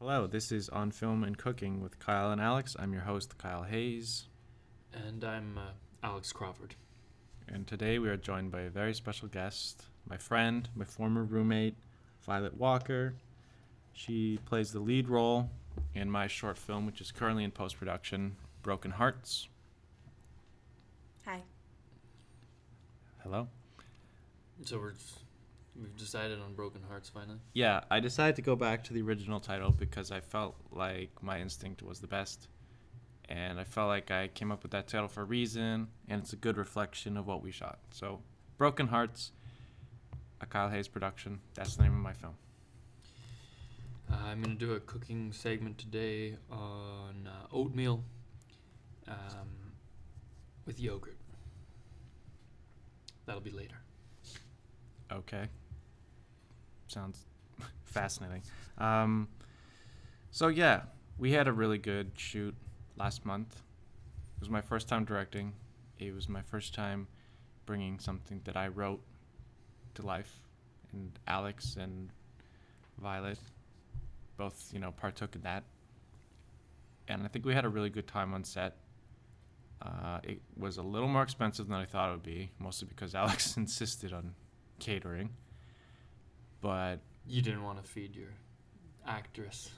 Hello, this is On Film and Cooking with Kyle and Alex. I'm your host, Kyle Hayes. And I'm Alex Crawford. And today we are joined by a very special guest, my friend, my former roommate, Violet Walker. She plays the lead role in my short film, which is currently in post-production, Broken Hearts. Hi. Hello. So we've decided on Broken Hearts finally. Yeah, I decided to go back to the original title because I felt like my instinct was the best. And I felt like I came up with that title for a reason, and it's a good reflection of what we shot. So, Broken Hearts, a Kyle Hayes production. That's the name of my film. I'm going to do a cooking segment today on oatmeal with yogurt. That'll be later. Okay. Sounds fascinating. So, yeah, we had a really good shoot last month. It was my first time directing. It was my first time bringing something that I wrote to life. And Alex and Violet both, partook in that. And I think we had a really good time on set. It was a little more expensive than I thought it would be, mostly because Alex insisted on catering. But You didn't want to feed your actress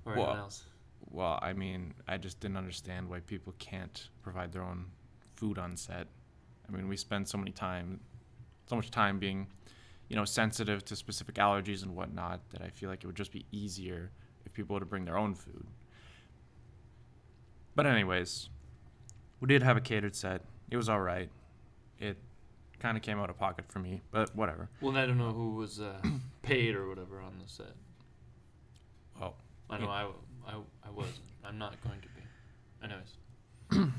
or anyone else. Well, I mean, I just didn't understand why people can't provide their own food on set. I mean, we spend so much time being, sensitive to specific allergies and whatnot that I feel like it would just be easier if people were to bring their own food. But anyways, we did have a catered set. It was all right. It kind of came out of pocket for me, but whatever. Well, I don't know who was paid or whatever on the set. Oh. I know I wasn't. I'm not going to be.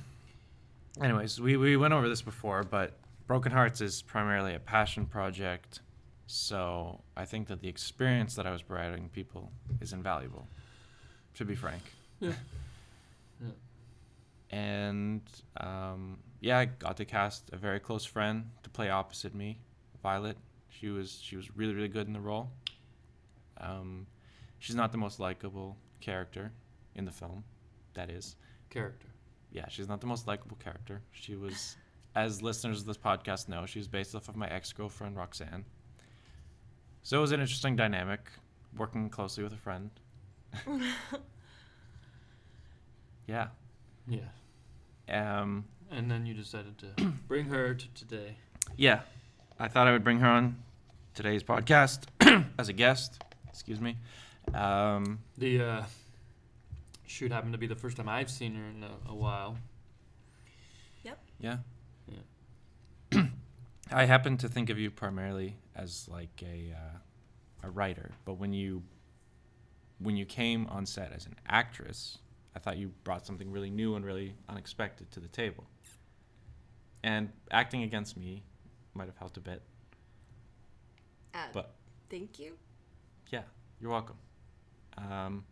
Anyways, we went over this before, but Broken Hearts is primarily a passion project, so I think that the experience that I was providing people is invaluable, to be frank. Yeah. And, I got to cast a very close friend to play opposite me, Violet. She was really, really good in the role. She's not the most likable character in the film, that is. Character. Yeah, she's not the most likable character. She was, as listeners of this podcast know, she was based off of my ex-girlfriend, Roxanne. So it was an interesting dynamic, working closely with a friend. Yeah. Yeah. And then you decided to bring her to today. Yeah. I thought I would bring her on today's podcast as a guest. Excuse me. The shoot happened to be the first time I've seen her in a while. Yep. Yeah. I happen to think of you primarily as like a writer, but when you came on set as an actress, I thought you brought something really new and really unexpected to the table. And acting against me might have helped a bit. But Thank you. yeah, you're welcome. And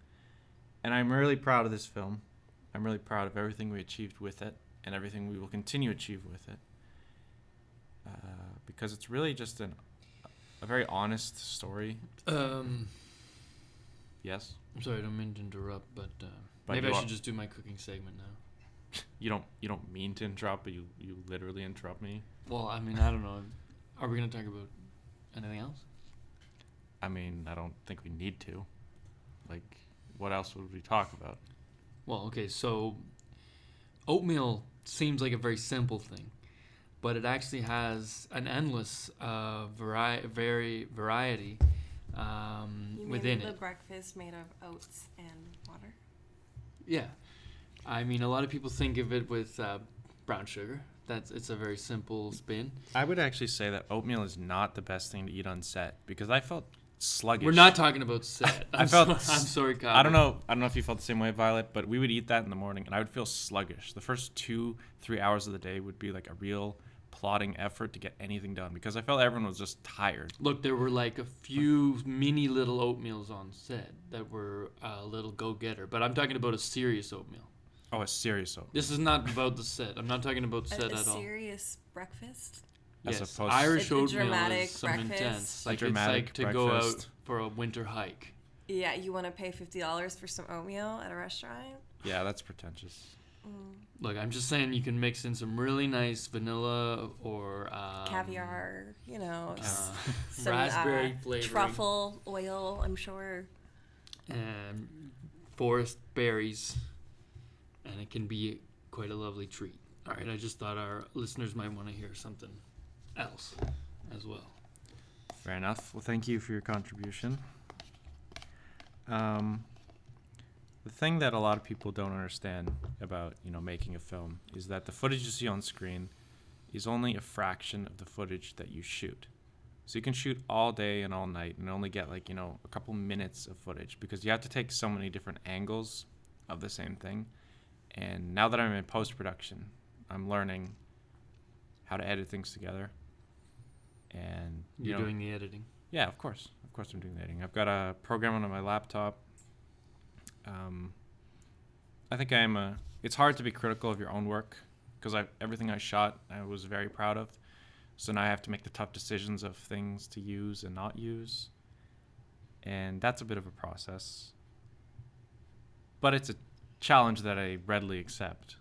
I'm really proud of this film. I'm really proud of everything we achieved with it and everything we will continue to achieve with it. Because it's really just a very honest story. Yes? I'm sorry, I don't mean to interrupt, but But maybe you I are- should just do my cooking segment now. You don't mean to interrupt, but you literally interrupt me. Well, I mean, I don't know. Are we going to talk about anything else? I mean, I don't think we need to. Like, what else would we talk about? Well, okay, so oatmeal seems like a very simple thing, but it actually has an endless variety You within mean the it. breakfast made of oats and water? Yeah. I mean, a lot of people think of it with brown sugar. It's a very simple spin. I would actually say that oatmeal is not the best thing to eat on set because I felt sluggish. We're not talking about set. I'm sorry, Kyle. I don't know if you felt the same way, Violet, but we would eat that in the morning and I would feel sluggish. The first 2-3 hours of the day would be like a real plodding effort to get anything done because I felt everyone was just tired. Look, there were like a few mini little oatmeals on set that were a little go-getter, but I'm talking about a serious oatmeal. Oh, a serious oatmeal. This is not about the set. I'm not talking about set A at all. serious breakfast? As Yes, opposed- Irish A oatmeal dramatic is some breakfast. intense. A Like dramatic it's like to go breakfast. out for a winter hike. Yeah, you want to pay $50 for some oatmeal at a restaurant? Yeah, that's pretentious. Look, I'm just saying you can mix in some really nice vanilla or Caviar, some raspberry flavoring truffle oil, I'm sure. and forest berries, and it can be quite a lovely treat. All right, I just thought our listeners might want to hear something else as well. Fair enough. Well, thank you for your contribution. The thing that a lot of people don't understand about, making a film is that the footage you see on screen is only a fraction of the footage that you shoot. So you can shoot all day and all night and only get a couple minutes of footage because you have to take so many different angles of the same thing. And now that I'm in post-production, I'm learning how to edit things together. And You're doing the editing. Yeah, of course I'm doing the editing. I've got a program on my laptop. I think it's hard to be critical of your own work because everything I shot I was very proud of. So now I have to make the tough decisions of things to use and not use. And that's a bit of a process. But it's a challenge that I readily accept.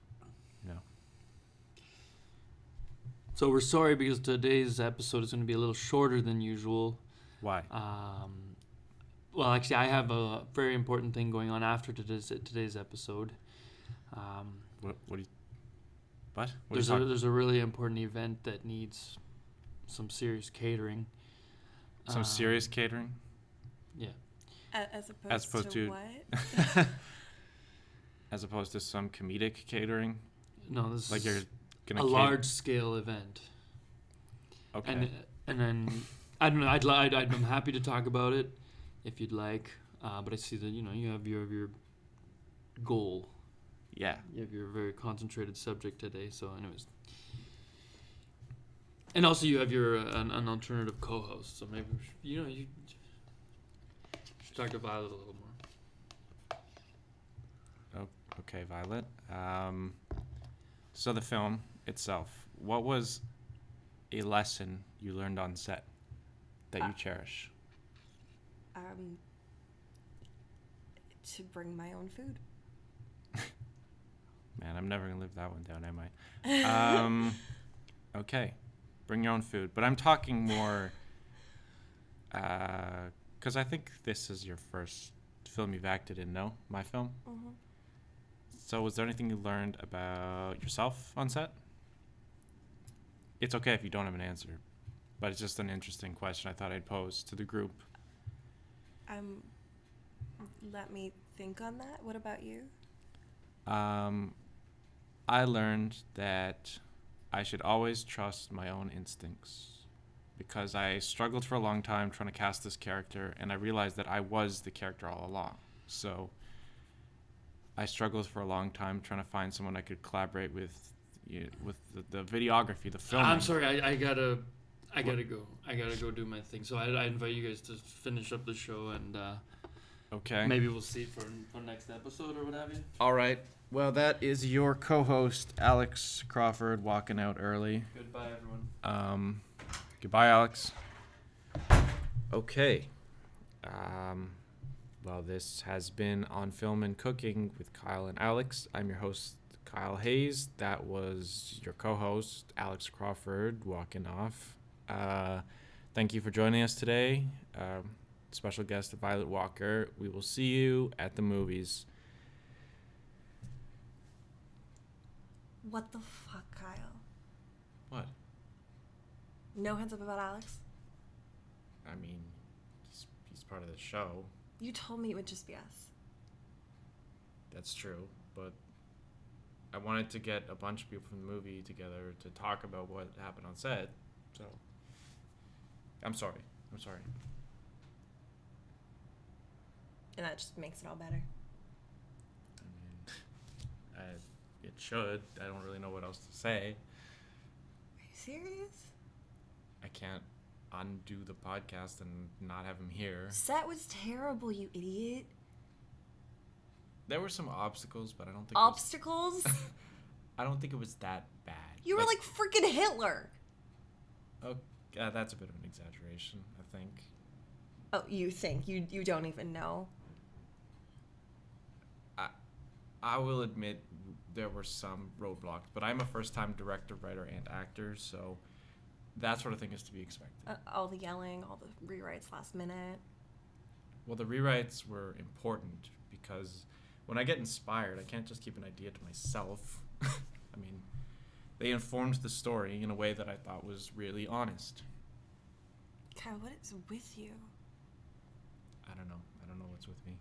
So we're sorry because today's episode is going to be a little shorter than usual. Why? Well, actually, I have a very important thing going on after today's episode. There's a really important event that needs some serious catering. Serious catering? Yeah. As As opposed to to- what? As opposed to some comedic catering? No, this Like is you're gonna a large-scale event. Okay. And then I don't know. I'm happy to talk about it if you'd like. But I see that you have your goal. Yeah. You have your very concentrated subject today. So, anyways, and also you have your an alternative co-host. So maybe you should talk to Violet a little more. Okay, Violet. So the film itself, what was a lesson you learned on set that you cherish? To bring my own food. Man, I'm never gonna live that one down, am I? Okay, bring your own food. But I'm talking more, because I think this is your first film you've acted in, no? My film? Mm-hmm. So was there anything you learned about yourself on set? It's okay if you don't have an answer, but it's just an interesting question I thought I'd pose to the group. Let me think on that. What about you? I learned that I should always trust my own instincts because I struggled for a long time trying to cast this character, and I realized that I was the character all along. So I struggled for a long time trying to find someone I could collaborate with the videography, the filming. I'm sorry, I gotta go. I gotta go do my thing. So I invite you guys to finish up the show, and Okay. maybe we'll see for next episode or what have you. All right. Well, that is your co-host Alex Crawford walking out early. Goodbye, everyone. Goodbye, Alex. Okay. Well, this has been On Film and Cooking with Kyle and Alex. I'm your host, Kyle Hayes. That was your co-host, Alex Crawford, walking off. Thank you for joining us today. Special guest, Violet Walker. We will see you at the movies. What the fuck, Kyle? What? No heads up about Alex? I mean, he's part of the show. You told me it would just be us. That's true, but I wanted to get a bunch of people from the movie together to talk about what happened on set. So, I'm sorry. And that just makes it all better. I mean, it should. I don't really know what else to say. Are you serious? I can't undo the podcast and not have him here. Set was terrible, you idiot. There were some obstacles, but I don't think Obstacles? I don't think it was that bad. You were like freaking Hitler. Oh, that's a bit of an exaggeration, I think. Oh, you think? You don't even know. I will admit there were some roadblocks, but I'm a first-time director, writer, and actor, so that sort of thing is to be expected. All the yelling, all the rewrites last minute. Well, the rewrites were important because when I get inspired, I can't just keep an idea to myself. I mean, they informed the story in a way that I thought was really honest. Kyle, what is with you? I don't know. I don't know what's with me.